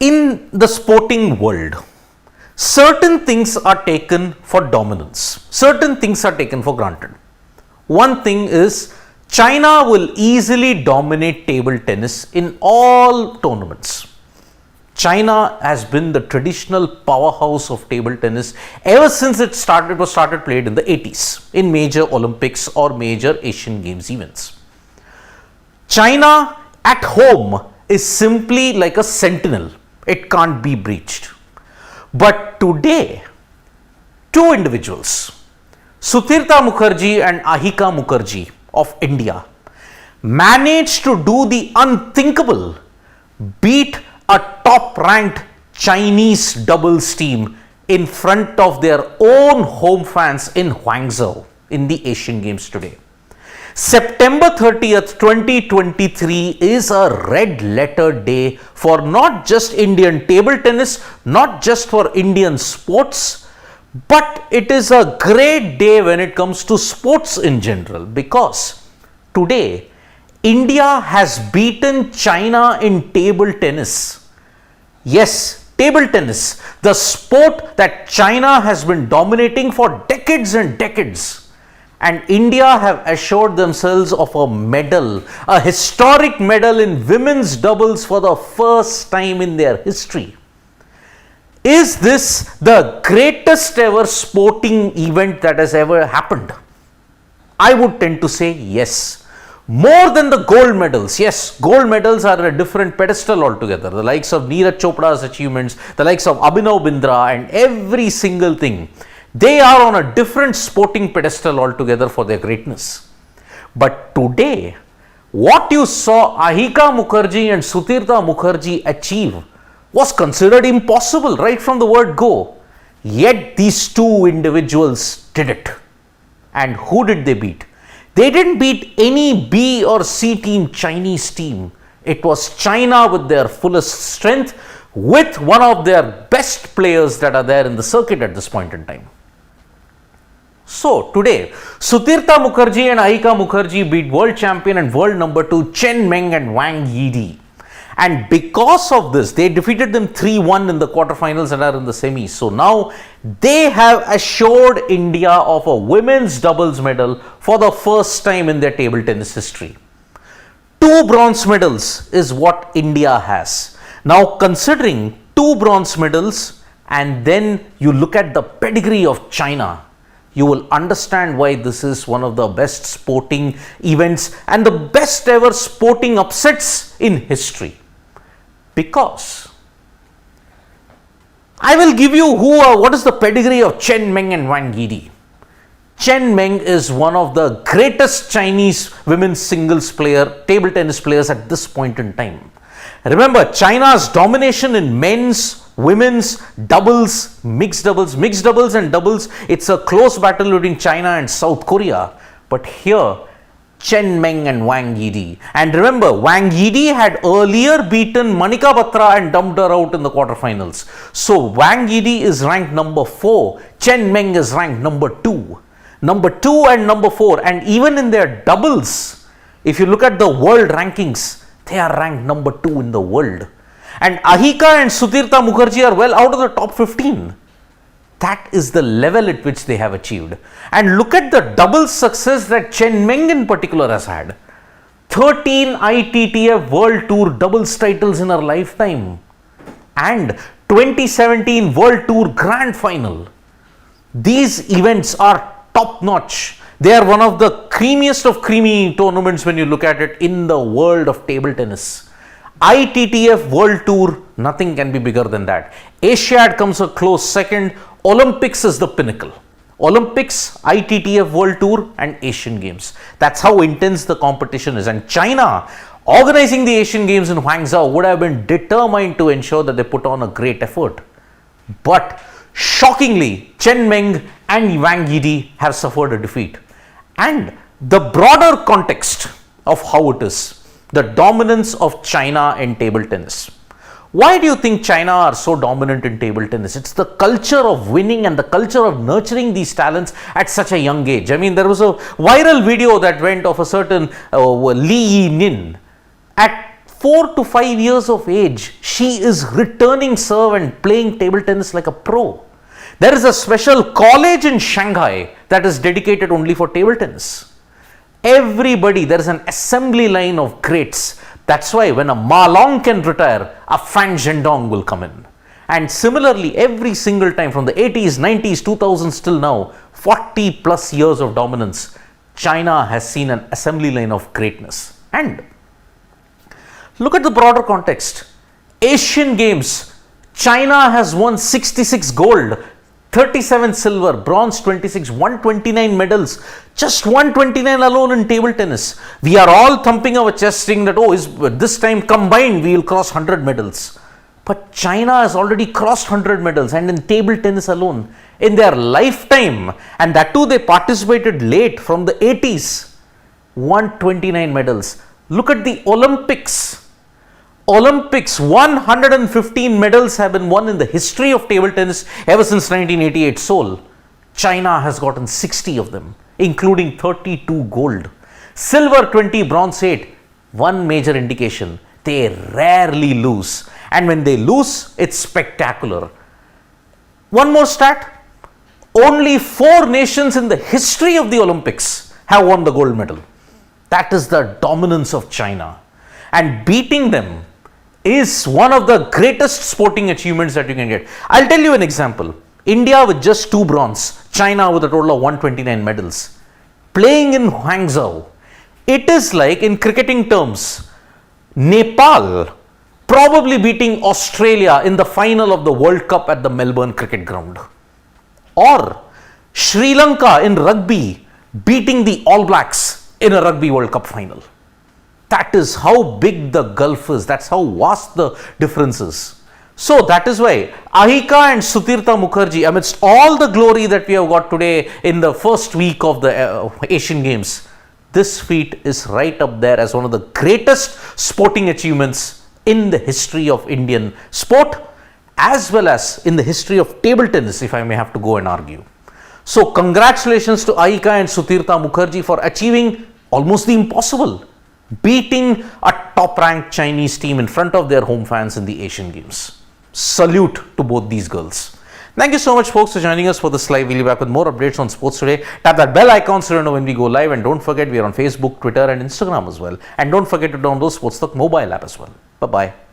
In the sporting world, certain things are taken for dominance, certain things are taken for granted. One thing is China will easily dominate table tennis in all tournaments. China has been the traditional powerhouse of table tennis ever since it was started played in the 80s in major Olympics or major Asian Games events. China at home is simply like a sentinel. It can't be breached. But today, two individuals, Sutirtha Mukherjee and Ahika Mukherjee of India, managed to do the unthinkable, beat a top-ranked Chinese doubles team in front of their own home fans in Hangzhou in the Asian Games today. September 30th, 2023 is a red letter day for not just Indian table tennis, not just for Indian sports, but it is a great day when it comes to sports in general, because today India has beaten China in table tennis. Yes, table tennis, the sport that China has been dominating for decades and decades. And India have assured themselves of a medal, a historic medal in women's doubles for the first time in their history. Is this the greatest ever sporting event that has ever happened? I would tend to say yes. More than the gold medals. Yes, gold medals are a different pedestal altogether. The likes of Neeraj Chopra's achievements, the likes of Abhinav Bindra and every single thing. They are on a different sporting pedestal altogether for their greatness. But today, what you saw Ahika Mukherjee and Sutirtha Mukherjee achieve was considered impossible right from the word go. Yet these two individuals did it. And who did they beat? They didn't beat any B or C team Chinese team. It was China with their fullest strength, with one of their best players that are there in the circuit at this point in time. So today, Sutirtha Mukherjee and Ahika Mukherjee beat world champion and world number 2 Chen Meng and Wang Yidi. And because of this, they defeated them 3-1 in the quarterfinals and are in the semis. So now they have assured India of a women's doubles medal for the first time in their table tennis history. 2 bronze medals is what India has. Now considering 2 bronze medals and then you look at the pedigree of China, you will understand why this is one of the best sporting events and the best ever sporting upsets in history. Because I will give you what is the pedigree of Chen Meng and Wang Yidi. Chen Meng is one of the greatest Chinese women's singles table tennis players at this point in time. Remember, China's domination in men's, women's, doubles, mixed doubles and doubles, it's a close battle between China and South Korea. But here, Chen Meng and Wang Yidi. And remember, Wang Yidi had earlier beaten Manika Batra and dumped her out in the quarterfinals. So Wang Yidi is ranked number 4. Chen Meng is ranked number 2. Number 2 and number 4. And even in their doubles, if you look at the world rankings, they are ranked number 2 in the world. And Ahika and Sutirtha Mukherjee are well out of the top 15. That is the level at which they have achieved. And look at the double success that Chen Meng in particular has had. 13 ITTF World Tour doubles titles in her lifetime. And 2017 World Tour Grand Final. These events are top notch. They are one of the creamiest of creamy tournaments when you look at it in the world of table tennis. ITTF World Tour, nothing can be bigger than that. Asiad comes a close second. Olympics is the pinnacle. Olympics, ITTF World Tour and Asian Games. That's how intense the competition is. And China, organizing the Asian Games in Hangzhou, would have been determined to ensure that they put on a great effort. But shockingly, Chen Meng and Wang Yidi have suffered a defeat. And the broader context of how it is, the dominance of China in table tennis. Why do you think China are so dominant in table tennis? It's the culture of winning and the culture of nurturing these talents at such a young age. I mean, there was a viral video that went of a certain Li Yining at 4 to 5 years of age, she is returning serve and playing table tennis like a pro. There is a special college in Shanghai that is dedicated only for table tennis. Everybody, there is an assembly line of greats. That's why when a Ma Long can retire, a Fan Zhendong will come in. And similarly, every single time from the 80s, 90s, 2000s till now, 40 plus years of dominance, China has seen an assembly line of greatness. And look at the broader context. Asian Games, China has won 66 gold, 37 silver, bronze 26, 129 medals, just 129 alone in table tennis. We are all thumping our chest saying that, oh, this time combined we will cross 100 medals. But China has already crossed 100 medals, and in table tennis alone, in their lifetime, and that too they participated late from the 80s, 129 medals. Look at the Olympics. 115 medals have been won in the history of table tennis ever since 1988 Seoul. China has gotten 60 of them, including 32 gold. Silver 20, bronze 8. One major indication, they rarely lose. And when they lose, it's spectacular. One more stat, only 4 nations in the history of the Olympics have won the gold medal. That is the dominance of China. And beating them is one of the greatest sporting achievements that you can get. I'll tell you an example. India with just 2 bronze, China with a total of 129 medals. Playing in Hangzhou, it is like, in cricketing terms, Nepal probably beating Australia in the final of the World Cup at the Melbourne Cricket Ground. Or Sri Lanka in rugby beating the All Blacks in a Rugby World Cup final. That is how big the gulf is. That's how vast the difference is. So that is why Ahika and Sutirtha Mukherjee, amidst all the glory that we have got today in the first week of the Asian Games, this feat is right up there as one of the greatest sporting achievements in the history of Indian sport, as well as in the history of table tennis, if I may have to go and argue. So congratulations to Ahika and Sutirtha Mukherjee for achieving almost the impossible, beating a top-ranked Chinese team in front of their home fans in the Asian Games. Salute to both these girls. Thank you so much, folks, for joining us for this live. We'll be back with more updates on sports today. Tap that bell icon so you know when we go live, and don't forget we are on Facebook, Twitter and Instagram as well. And don't forget to download Sports Talk mobile app as well. Bye-bye.